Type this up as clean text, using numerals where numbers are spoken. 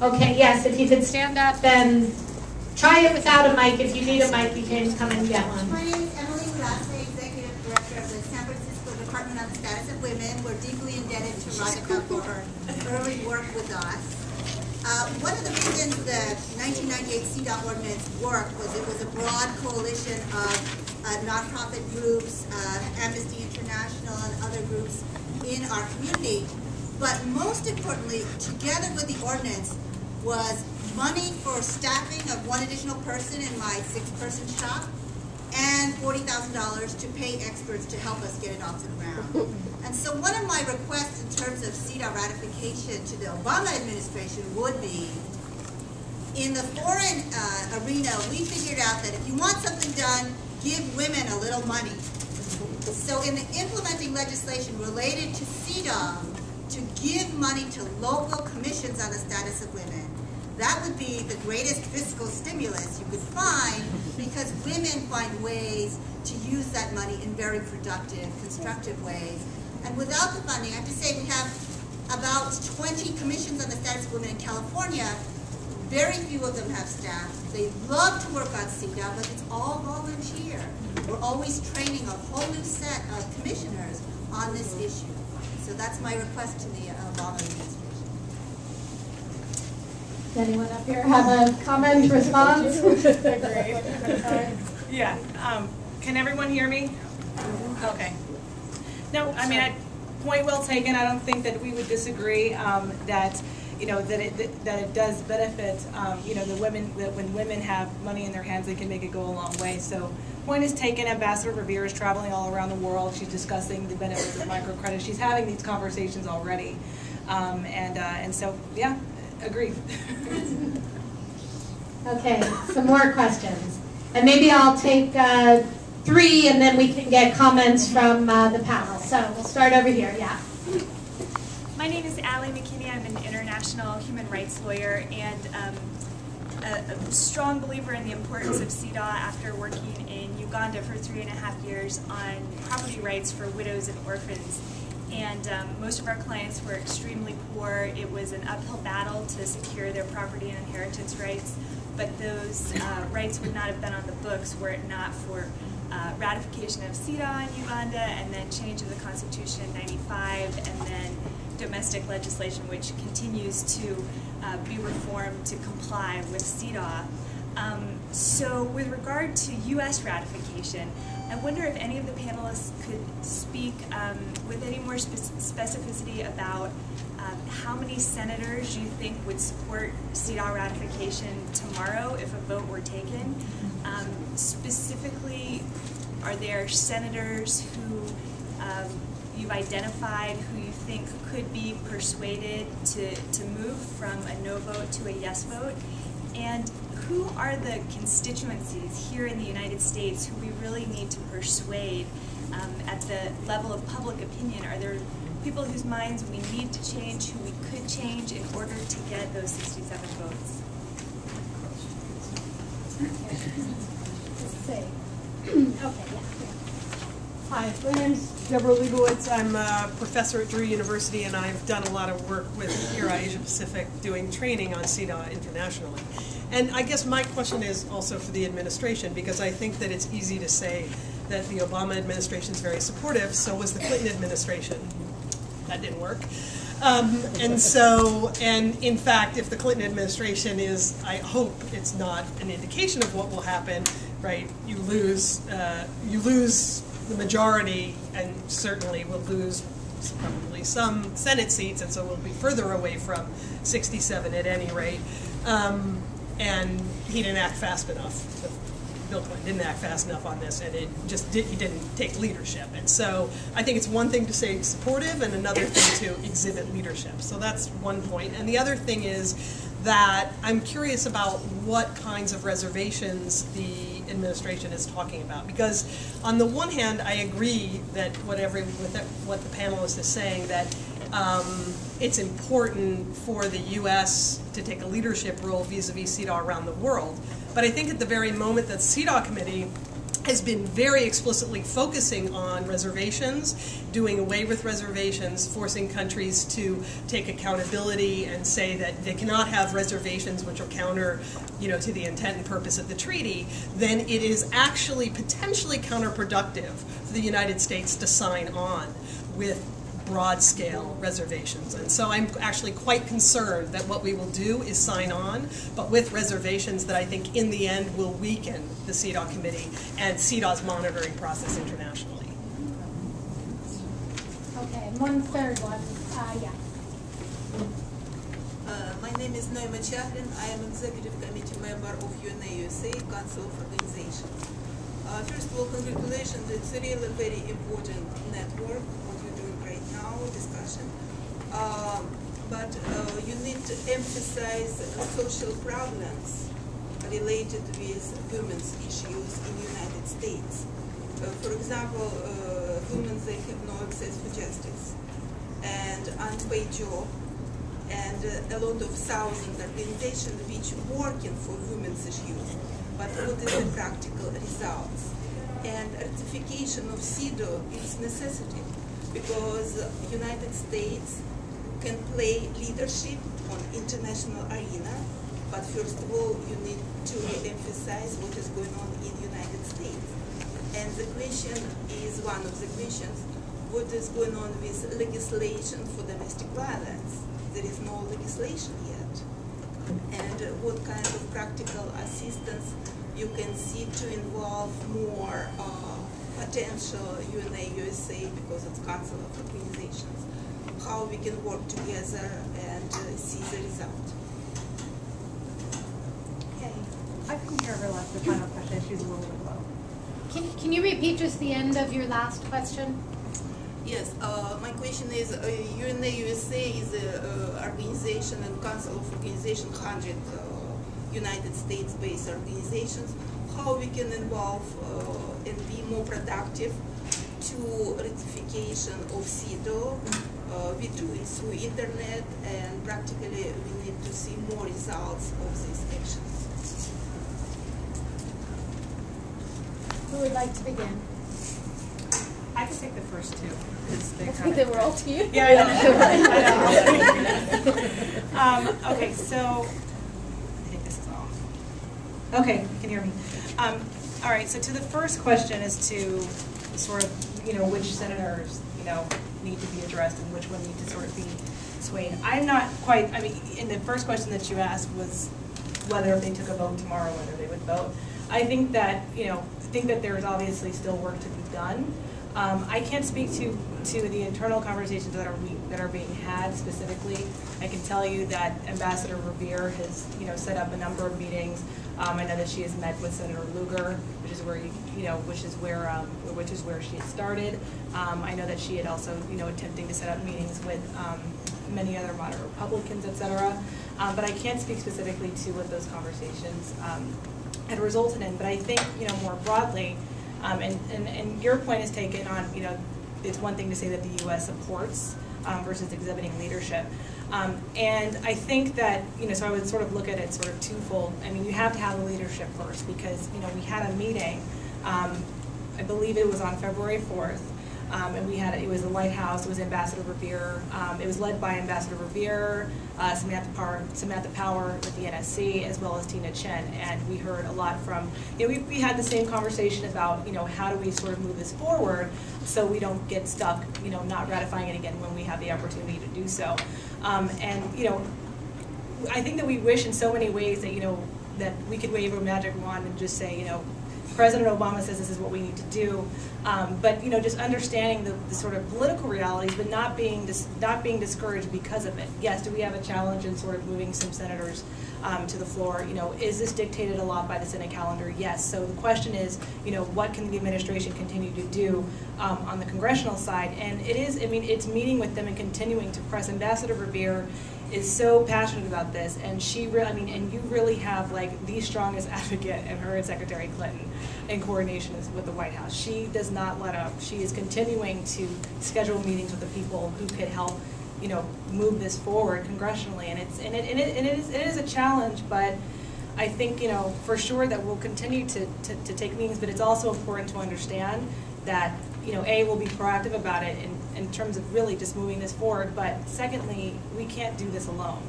Okay, yes, if you could stand up, then try it without a mic. If you need a mic, you can come and get one. My name is Emily Ulaste, Executive Director of the San Francisco Department on the Status of Women. We're deeply indebted to Radhika for her early work with us. One of the reasons the 1998 CEDAW ordinance worked was it was a broad coalition of nonprofit groups, Amnesty International and other groups in our community. But most importantly, together with the ordinance, was money for staffing of one additional person in my 6-person shop and $40,000 to pay experts to help us get it off the ground. And so one of my requests in terms of CEDAW ratification to the Obama administration would be, in the foreign arena, we figured out that if you want something done, give women a little money. So in the implementing legislation related to CEDAW, to give money to local commissions on the status of women, that would be the greatest fiscal stimulus you could find, because women find ways to use that money in very productive, constructive ways. And without the funding, I have to say we have about 20 commissions on the status of women in California. Very few of them have staff. They love to work on CEDAW, but it's all volunteer. We're always training a whole new set of commissioners on this issue. So that's my request to the Obama administration. Does anyone up here have a comment, response? Yeah. Can everyone hear me? Okay. No, I mean, point well taken. I don't think that we would disagree that it does benefit the women, that when women have money in their hands, they can make it go a long way. So point is taken. Ambassador Revere is traveling all around the world. She's discussing the benefits of microcredit. She's having these conversations already, and so yeah, agree. Okay, some more questions, and maybe I'll take 3, and then we can get comments from the panel. So we'll start over here. Yeah. My name is Allie McKinney. I'm an international human rights lawyer and a strong believer in the importance of CEDAW after working in Uganda for 3.5 years on property rights for widows and orphans. And most of our clients were extremely poor. It was an uphill battle to secure their property and inheritance rights, but those rights would not have been on the books were it not for ratification of CEDAW in Uganda, and then change of the Constitution in '95, and then domestic legislation which continues to be reformed to comply with CEDAW. So with regard to U.S. ratification, I wonder if any of the panelists could speak with any more specificity about how many senators you think would support CEDAW ratification tomorrow if a vote were taken. Specifically, are there senators who you've identified who you think could be persuaded to move from a no vote to a yes vote? And who are the constituencies here in the United States who we really need to persuade at the level of public opinion? Are there people whose minds we need to change, who we could change in order to get those 67 votes? Let's see. Okay, yeah. Hi, my name's Deborah Leibowitz. I'm a professor at Drew University, and I've done a lot of work with ERA Asia Pacific doing training on CEDAW internationally. And I guess my question is also for the administration, because I think that it's easy to say that the Obama administration is very supportive. So was the Clinton administration. That didn't work. And in fact, if the Clinton administration is, I hope it's not an indication of what will happen, right? You lose the majority, and certainly will lose probably some Senate seats, and so we'll be further away from 67 at any rate. And he didn't act fast enough. Bill Clinton didn't act fast enough on this, and he didn't take leadership. And so I think it's one thing to say supportive and another thing to exhibit leadership. So that's one point. And the other thing is that I'm curious about what kinds of reservations the administration is talking about. Because on the one hand, I agree that what the panelist is saying, that it's important for the U.S. to take a leadership role vis-a-vis CEDAW around the world. But I think at the very moment that CEDAW committee has been very explicitly focusing on reservations, doing away with reservations, forcing countries to take accountability and say that they cannot have reservations which are counter, to the intent and purpose of the treaty, then it is actually potentially counterproductive for the United States to sign on with broad-scale reservations. And so I'm actually quite concerned that what we will do is sign on, but with reservations that I think in the end will weaken the CEDAW committee and CEDAW's monitoring process internationally. Okay, and one third one, yeah. My name is Noema Chaplin. I am executive committee member of UNA-USA Council of Organizations. First of all, congratulations. It's a really very important network. Now discussion, but you need to emphasize social problems related with women's issues in the United States. For example, women, they have no access to justice and unpaid job, and a lot of thousand organizations which working for women's issues, but what is the practical results? And ratification of CEDAW is necessity, because the United States can play leadership on international arena, but first of all, you need to emphasize what is going on in the United States. And the question is, one of the questions, what is going on with legislation for domestic violence? There is no legislation yet. And what kind of practical assistance you can see to involve more potential UNA-USA, because it's Council of Organizations, how we can work together and see the result. Okay. I couldn't hear her last, the final question. She's a little bit low. Can you repeat just the end of your last question? Yes, my question is, UNA-USA is an organization and Council of Organization, 100 United States-based organizations. How we can involve and be more productive to ratification of CEDAW. We do it through internet, and practically we need to see more results of these actions. Who would like to begin? I can take the first two. They were all to you? Yeah, I know. Okay, so I think this is off. Okay, you can hear me. All right, so to the first question as to sort of, which senators, need to be addressed and which one need to sort of be swayed. I'm not quite, in the first question that you asked was whether if they took a vote tomorrow, whether they would vote. I think that, there's obviously still work to be done. I can't speak to the internal conversations that are being had specifically. I can tell you that Ambassador Revere has set up a number of meetings. I know that she has met with Senator Lugar, which is where which is where she had started. I know that she had also attempting to set up meetings with many other moderate Republicans, etc. But I can't speak specifically to what those conversations had resulted in. But I think more broadly. And your point is taken on, it's one thing to say that the U.S. supports versus exhibiting leadership. And I think that, so I would sort of look at it sort of twofold. You have to have the leadership first because, we had a meeting, I believe it was on February 4th, and it was the White House, it was Ambassador Revere, it was led by Ambassador Revere, Samantha Power with the NSC, as well as Tina Chen, and we heard a lot from, we had the same conversation about, how do we sort of move this forward so we don't get stuck, not ratifying it again when we have the opportunity to do so. I think that we wish in so many ways that, that we could wave a magic wand and just say, President Obama says this is what we need to do, but just understanding the sort of political realities, but not being discouraged because of it. Yes, do we have a challenge in sort of moving some senators to the floor? Is this dictated a lot by the Senate calendar? Yes. So the question is, what can the administration continue to do on the congressional side? And it is, it's meeting with them and continuing to press. Ambassador Revere is so passionate about this, and she really, and you really have like the strongest advocate in her and Secretary Clinton in coordination with the White House. She does not let up. She is continuing to schedule meetings with the people who could help, move this forward congressionally, and it is a challenge, but I think, you know, for sure that we'll continue to take meetings, but it's also important to understand that, you know, A, we'll be proactive about it in terms of really just moving this forward, but secondly, we can't do this alone.